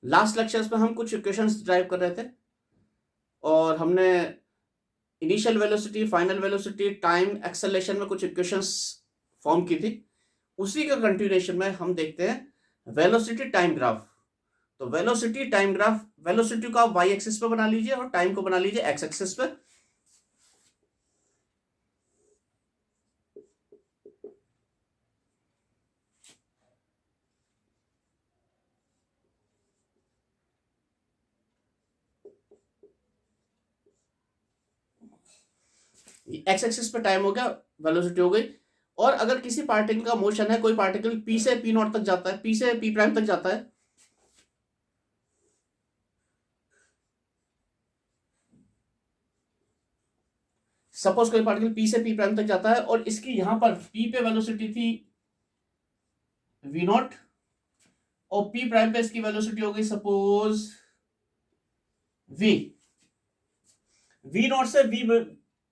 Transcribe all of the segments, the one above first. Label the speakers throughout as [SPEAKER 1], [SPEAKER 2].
[SPEAKER 1] Last lectures में हम कुछ इक्वेशंस ड्राइव कर रहे थे और हमने initial velocity, final velocity, time, acceleration में कुछ इक्वेशंस फॉर्म की थी। उसी का कंटिन्यूएशन में हम देखते हैं वेलोसिटी टाइम ग्राफ। तो वेलोसिटी टाइम ग्राफ, वेलोसिटी को आप वाई एक्सिस पे बना लीजिए और टाइम को बना लीजिए एक्स एक्सिस पे। एक्स एक्सिस पे टाइम हो गया, वेलोसिटी हो गई। और अगर किसी पार्टिकल का मोशन है, कोई पार्टिकल पी से पी नॉट तक जाता है, पी से पी प्राइम तक जाता है, सपोज कोई पार्टिकल पी से पी प्राइम तक जाता है और इसकी यहां पर पी पे वेलोसिटी थी वी नॉट और पी प्राइम पे इसकी वेलोसिटी हो गई सपोज वी। वी नॉट से वी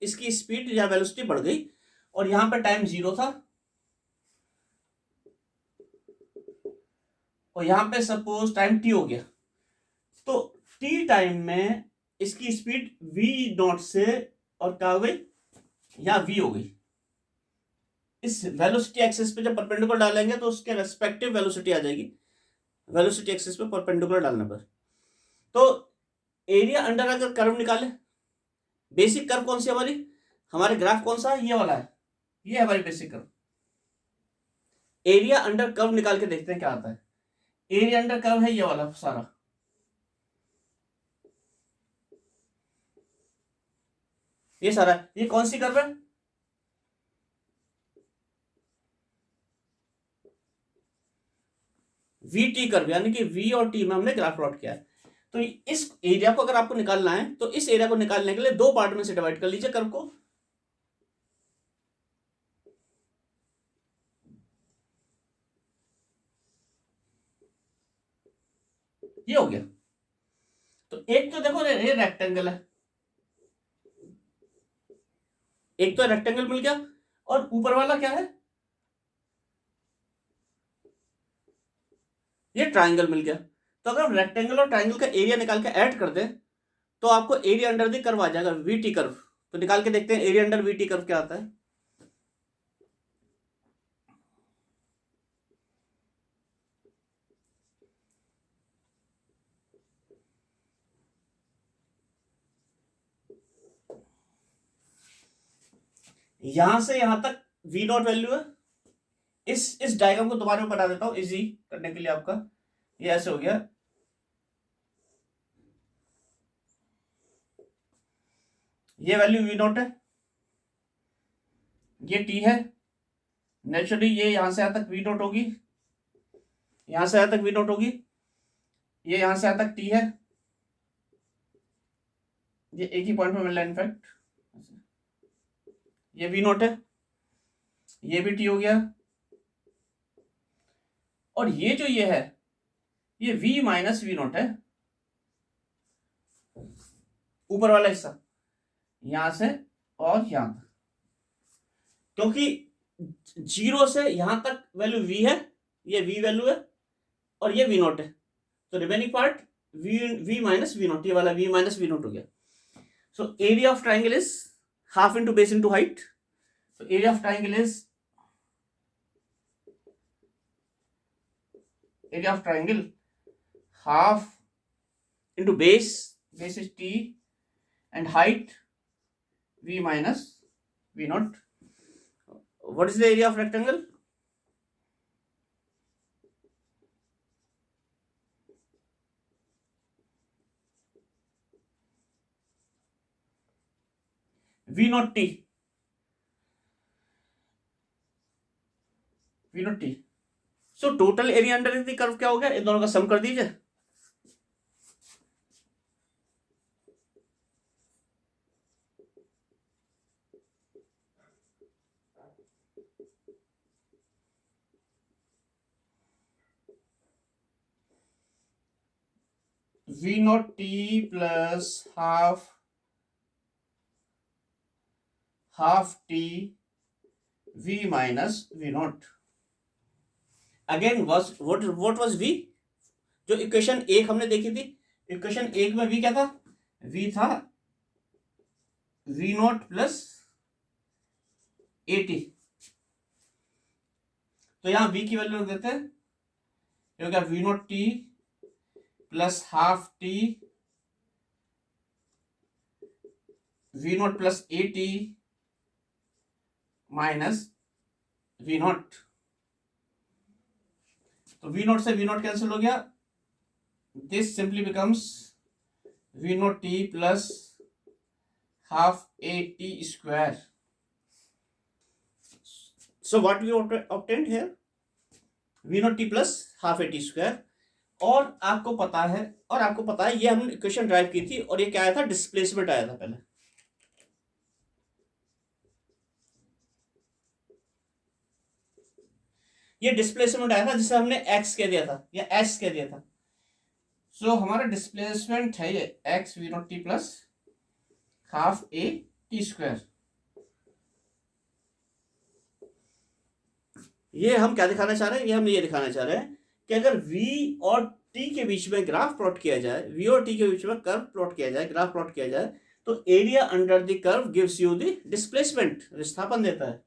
[SPEAKER 1] इसकी स्पीड या वेलोसिटी बढ़ गई और यहां पर टाइम 0 था और यहां पे सपोज टाइम टी हो गया। तो टी टाइम में इसकी स्पीड वी नॉट से और क्या हो गई, या वी हो गई। इस वेलोसिटी एक्सिस पे जब परपेंडिकुलर डालेंगे तो उसके रेस्पेक्टिव वेलोसिटी आ जाएगी, वेलोसिटी एक्सिस पे परपेंडिकुलर डालने पर। तो एरिया अंडर अगर कर्व निकाले, बेसिक कर्व कौन सी हमारी, हमारे ग्राफ कौन सा है, ये वाला है, ये है हमारी basic curve. Area under curve निकाल के देखते हैं क्या आता है। एरिया अंडर कर्व है ये वाला सारा, ये सारा, ये कौन सी कर्व है, वी टी कर्व, यानी कि वी और टी में हमने ग्राफ प्लॉट किया है। तो इस एरिया को अगर आपको निकालना है तो इस एरिया को निकालने के लिए दो पार्ट में से डिवाइड कर लीजिए कर्व को। ये हो गया। तो एक तो देखो ये रेक्टेंगल है, एक तो रेक्टेंगल मिल गया और ऊपर वाला क्या है, ये ट्राइंगल मिल गया। तो अगर हम रेक्टेंगल और ट्राइंगल का एरिया निकाल के ऐड कर दें तो आपको एरिया अंडर द कर्व आ जाएगा, वी टी कर्व। तो निकाल के देखते हैं area under we T curve क्या आता है। यहां से यहां तक वी नॉट वैल्यू है। इस डायग्राम को दोबारा बता देता हूं इजी करने के लिए आपका। ये ऐसे हो गया, ये वैल्यू वी नॉट है, ये टी है। नेचुरली ये यहां से यहां तक वी नॉट होगी, यहां से यहां तक वी नॉट होगी, ये यहां से यहां तक टी है, ये एक ही पॉइंट में मिल रहा है इनफैक्ट। ये वी नॉट है, ये भी टी हो गया। और ये जो ये है ये v माइनस वी नॉट है, ऊपर वाला हिस्सा यहां से और यहां तक, क्योंकि 0 से यहां तक वैल्यू v है, ये v वैल्यू है और ये वी नॉट है। तो remaining part v minus v naught, ये वाला v माइनस वी नॉट हो गया। So area of triangle is half into base into height. So area of triangle is half into base is t and height v minus v naught. What is the area of rectangle? v naught t, v naught t. So total area under the curve क्या हो गया, इन दोनों का सम कर दीजिए। v naught t plus half t v minus v naught. Again, what was v? जो equation 1 हमने देखी थी, इक्वेशन 1 में v क्या था, v था v naught plus a T. तो यहां v की वैल्यू रख देते हैं, ये हो गया v naught t plus half T v naught plus a t minus v not. तो v नॉट से v नॉट कैंसिल हो गया, this simply becomes v naught t plus half a t square. So what we obtained here, v naught t plus half a t square. और आपको पता है ये हमने इक्वेशन ड्राइव की थी और ये क्या आया था, डिस्प्लेसमेंट आया था पहले। ये डिस्प्लेसमेंट आया था जिसे हमने x कह दिया था या s कह दिया था। सो हमारा डिस्प्लेसमेंट है ये x v naught t plus half a t square. ये हम क्या दिखाना चाह रहे हैं, हम ये दिखाना चाह रहे हैं कि अगर v और t के बीच में ग्राफ प्लॉट किया जाए, v और t के बीच में कर्व प्लॉट किया जाए, ग्राफ प्लॉट किया जाए, तो area under the curve gives you the displacement, विस्थापन देता है।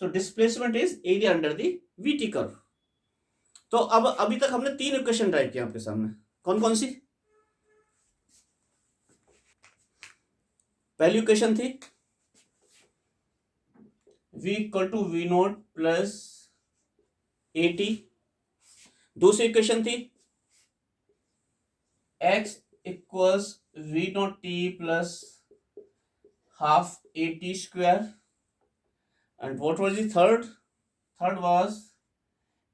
[SPEAKER 1] So displacement is area under the v curve. तो अब अभी तक हमने 3 इक्वेशन ड्राइव किया आपके सामने, कौन कौन सी। पहली इक्वेशन थी v equal to v naught plus a t. दूसरी इक्वेशन थी x equals v naught t plus half a t square. And what was the third, third was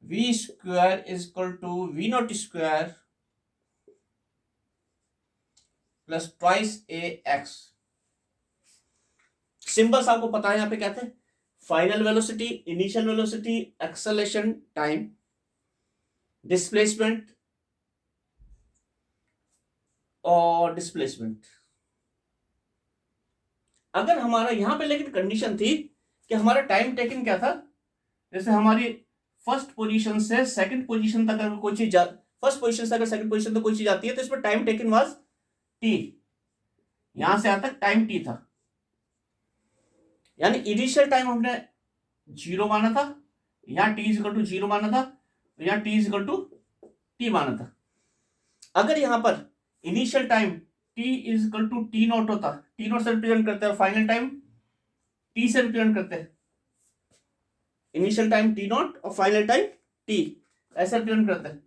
[SPEAKER 1] v square is equal to v naught square plus twice a x. Symbols आपको पता है यहां पे क्या थे, final velocity, initial velocity, acceleration time, displacement और displacement. अगर हमारा यहां पे लेकिन कंडीशन थी कि हमारा टाइम टेकन क्या था, जैसे हमारी फर्स्ट पोजीशन से सेकंड पोजीशन तक अगर कोई चीज फर्स्ट पोजीशन से अगर सेकंड पोजीशन तक कोई चीज आती है तो इसमें टाइम टेकन वाज टी, यहां से यहां तक टाइम टी था। यानी इनिशियल टाइम हमने 0 माना था, यहां t इज इक्वल टू 0 माना था, यहां t is equal to t माना था। अगर यहां पर initial time t is equal to t naught होता, टी नॉट से रिप्रेजेंट करते हैं और फाइनल टाइम t से रिप्रेजेंट करते हैं, इनिशियल टाइम टी नॉट और फाइनल टाइम t ऐसे रिप्रेजेंट करते हैं,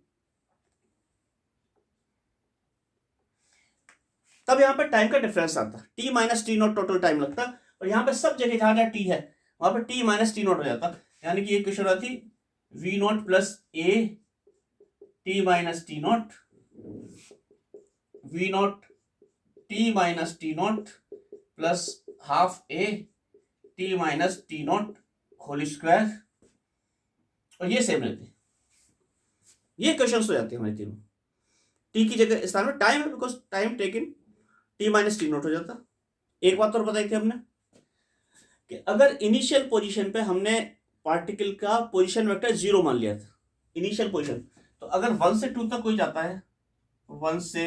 [SPEAKER 1] तब यहां पर टाइम का डिफरेंस आता, t minus t not total time लगता, और यहां पे सब जगह जहां टी है वहां पे t माइनस टी नॉट हो जाता। यानी कि ये क्वेश्चन आती v naught plus a t minus t naught, v naught t minus t naught plus half a t minus t naught whole square. और ये सेम रहती है, ये क्वेश्चन हो जाते हैं हमारे तीनों। टी की जगह स्थान में टाइम है because time taken T minus t not हो जाता। एक बात और बताई थी हमने कि अगर इनिशियल पोजीशन पे हमने पार्टिकल का पोजीशन वेक्टर 0 मान लिया था, इनिशियल पोजीशन, तो अगर 1 से 2 तक कोई जाता है, 1 से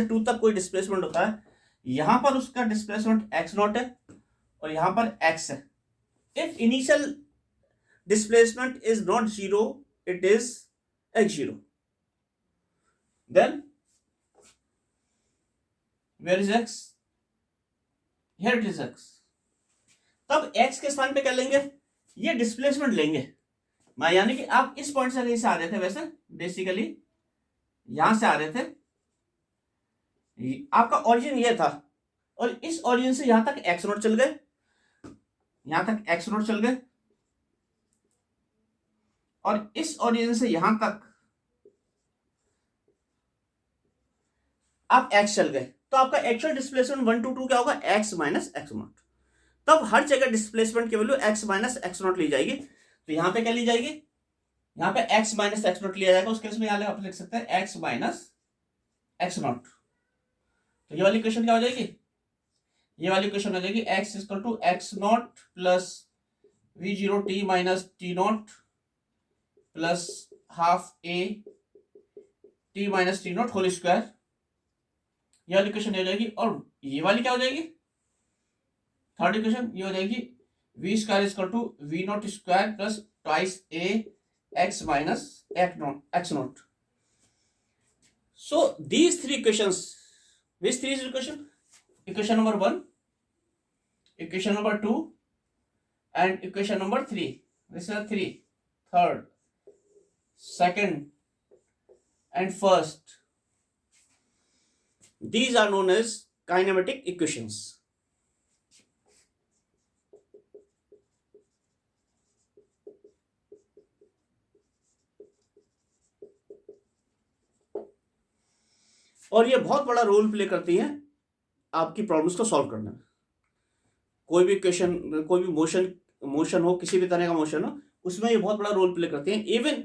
[SPEAKER 1] 2 तक कोई डिस्प्लेसमेंट होता है, यहां पर उसका डिस्प्लेसमेंट x नॉट है और यहां पर x है। If initial displacement is not 0, it is x0, then where is x, here it is x। तब x के स्थान पे क्या लेंगे, ये डिस्प्लेसमेंट लेंगे। मैं यानी कि आप इस पॉइंट से कहीं से आ रहे थे, वैसे बेसिकली यहां से आ रहे थे, आपका ओरिजिन ये था, और इस ओरिजिन से यहां तक x नॉट चल गए, यहां तक x नॉट चल गए, और इस ओरिजिन से यहां तक आप x चल गए, तो आपका एक्चुअल डिस्प्लेसमेंट 1 to 2 क्या होगा, x माइनस एक्स नॉट। तब हर जगह डिस्प्लेसमेंट की value x minus x naught ली जाएगी। तो यहां पे क्या ली जाएगी, यहां पे x माइनस एक्स नॉट लिया जाएगा। उस केस में यहां आप लिख सकते हैं x माइनस एक्स नॉट। तो ये वाली इक्वेशन क्या हो जाएगी, ये वाली इक्वेशन हो जाएगी x equal to x naught plus v zero t minus t naught plus half a t minus t naught whole square, यह वाली इक्वेशन हो जाएगी। और ये वाली क्या हो जाएगी, थर्ड इक्वेशन ये हो जाएगी v square is equal to v naught square plus twice a x minus x naught. So these three equations, which three is equation? Equation number 1, equation number 2 and equation number 3. This is 3, third, second and first. These are known as kinematic equations. और ये बहुत बड़ा role play करती हैं आपकी problems को solve करने में। कोई भी क्वेश्चन, कोई भी मोशन हो, किसी भी तरह का मोशन हो, उसमें ये बहुत बड़ा रोल प्ले करती हैं। इवन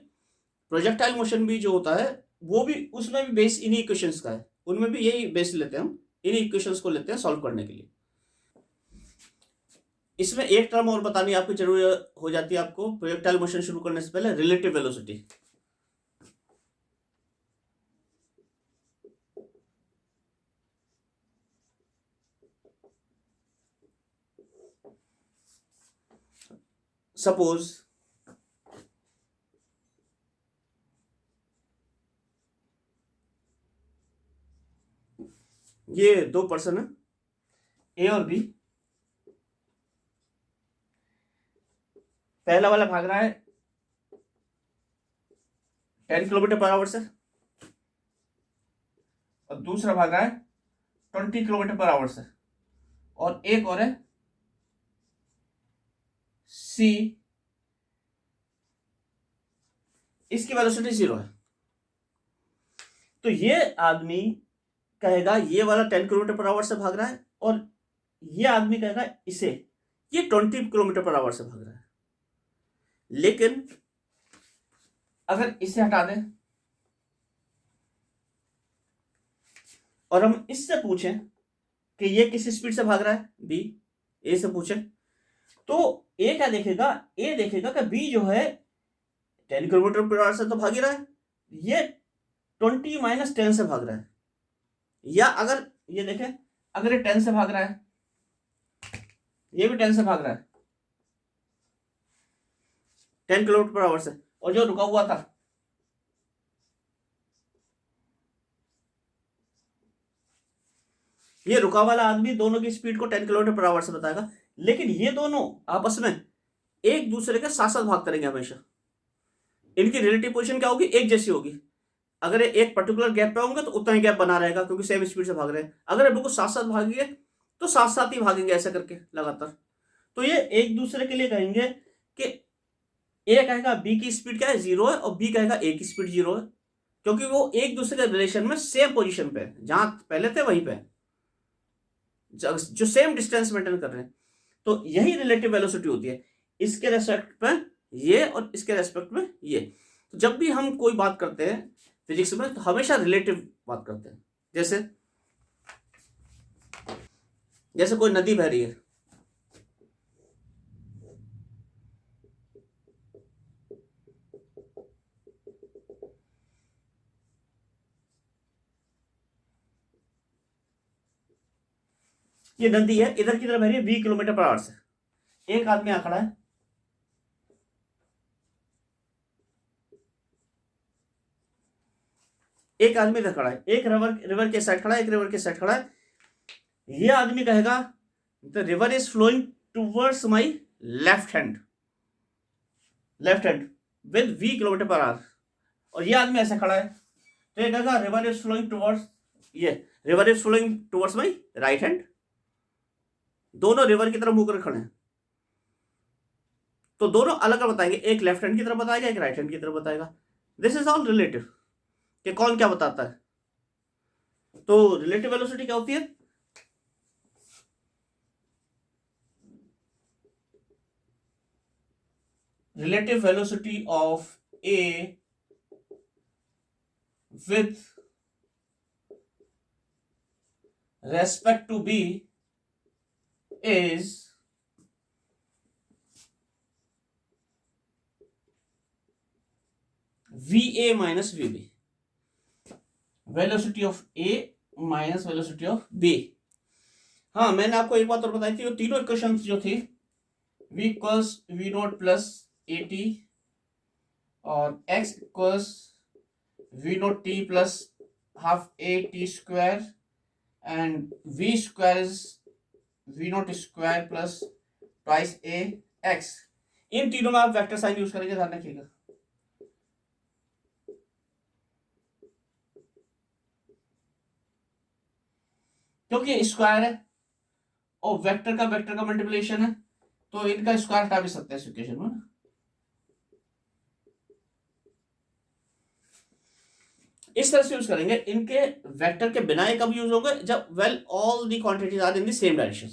[SPEAKER 1] प्रोजेक्टाइल मोशन भी जो होता है वो भी, उसमें भी बेस इन्हीं इक्वेशंस का है, उनमें भी यही बेस लेते हैं हम, इन्हीं इक्वेशंस को लेते हैं सॉल्व करने के लिए। इसमें एक टर्म और बतानी आपकी जरूरत हो जाती है आपको प्रोजेक्टाइल मोशन शुरू करने से पहले, रिलेटिव वेलोसिटी। सपोज ये दो पर्सन है ए और बी, पहला वाला भाग रहा है 10 किलोमीटर पर आवर से और दूसरा भाग रहा है 20 किलोमीटर पर आवर से, और एक और है सी, इसकी वेलोसिटी 0 है। तो ये आदमी कहेगा ये वाला 10 किलोमीटर पर आवर से भाग रहा है, और ये आदमी कहेगा इसे ये 20 किलोमीटर पर आवर से भाग रहा है। लेकिन अगर इसे हटा दें और हम इससे पूछें कि ये किस स्पीड से भाग रहा है, बी, ए से पूछें, तो ए क्या देखेगा, ए देखेगा कि बी जो है 10 किलोमीटर पर आवर से तो भाग ही रहा है, ये 20 माइनस 10 से भाग रहा है। या अगर ये देखें, अगर ये 10 से भाग रहा है, ये भी 10 से भाग रहा है, 10 किलोमीटर पर आवर से, और जो रुका हुआ था ये रुका वाला आदमी दोनों की स्पीड को 10 किलोमीटर पर आवर से बताएगा। लेकिन ये दोनों आपस में एक दूसरे के साथ साथ भागते रहेंगे हमेशा, इनकी रिलेटिव पोजीशन क्या होगी, एक जैसी होगी। अगर ये एक पर्टिकुलर गैप पे होंगे तो उतना ही गैप बना रहेगा क्योंकि सेम स्पीड से भाग रहे हैं। अगर ये बिल्कुल साथ साथ भागेंगे तो साथ साथ ही भागेंगे ऐसे करके लगातार। तो ये एक दूसरे के लिए कहेंगे कि ए कहेगा बी की स्पीड क्या है, 0 है, और बी कहेगा ए की स्पीड 0 है, क्योंकि वो एक दूसरे के रिलेशन में सेम पोजीशन पे है, जहां पहले थे वहीं पे, जो सेम डिस्टेंस मेंटेन कर रहे हैं। तो यही रिलेटिव वेलोसिटी होती है, इसके रेस्पेक्ट में ये और इसके रेस्पेक्ट में ये। तो जब भी हम कोई बात करते हैं फिजिक्स में तो हमेशा रिलेटिव बात करते हैं। जैसे कोई नदी बह रही है, ये नदी है, इधर की तरफ बह रही है 20 किलोमीटर पर आवर से, एक आदमी यहां खड़ा है, एक आदमी इधर खड़ा है, एक रिवर के साइड खड़ा है, एक रिवर के साइड खड़ा है। ये आदमी कहेगा the river is flowing towards my left hand with 20 kilometre per hour, और ये आदमी ऐसे खड़ा है तो ये कहेगा river is flowing towards my right hand. दोनों रिवर की तरफ मुंह कर खड़े हैं, तो दोनों अलग अलग बताएंगे, एक लेफ्ट हैंड की तरफ बताएगा, एक राइट हैंड की तरफ बताएगा। दिस इज ऑल रिलेटिव, कि कौन क्या बताता है। तो रिलेटिव वेलोसिटी क्या होती है, relative velocity of A with respect to B is VA minus VB। Velocity of A minus velocity of B. हाँ, मैंने आपको एक बात और बताई थी, वो तीनों इक्वेशंस जो थी, v equals v naught plus a t और x equals v naught t plus half a t square and v square is v naught square plus twice a x. इन तीनों में आप वेक्टर साइन यूज करेंगे, ध्यान रखिएगा। क्योंकि square है और वेक्टर का मल्टीप्लिकेशन है, तो इनका स्क्वायर हटा भी सकते हैं इस इक्वेशन में। इस तरह से यूज करेंगे। इनके वेक्टर के बिना ये कब यूज होंगे, जब well all the quantities are in the same direction,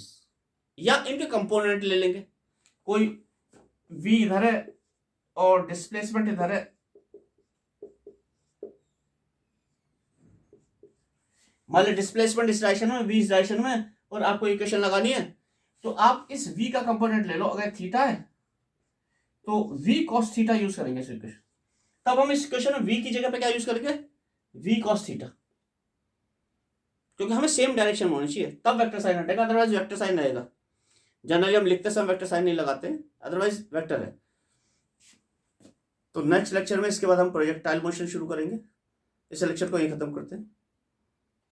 [SPEAKER 1] या इनके कंपोनेंट ले लेंगे। कोई v इधर है और डिस्प्लेसमेंट इधर है, मान लीजिए डिस्प्लेसमेंट इस डायरेक्शन में, v इस डायरेक्शन में, और आपको इक्वेशन लगानी है, तो आप इस v का कंपोनेंट ले लो। अगर थीटा है तो v cos थीटा यूज करेंगे इस इक्वेशन। तब हम इस इक्वेशन में v की जगह पे क्या यूज करेंगे, v cos थीटा, क्योंकि हमें सेम डायरेक्शन में होनी चाहिए, तब वेक्टर साइन हटेगा, अदरवाइज वेक्टर साइन रहेगा। जनरली हम लिखते समय वेक्टर साइन नहीं लगाते, अदरवाइज वेक्टर है। तो नेक्स्ट लेक्चर में इसके बाद हम प्रोजेक्टाइल मोशन शुरू करेंगे। इस लेक्चर को यही खत्म करते हैं।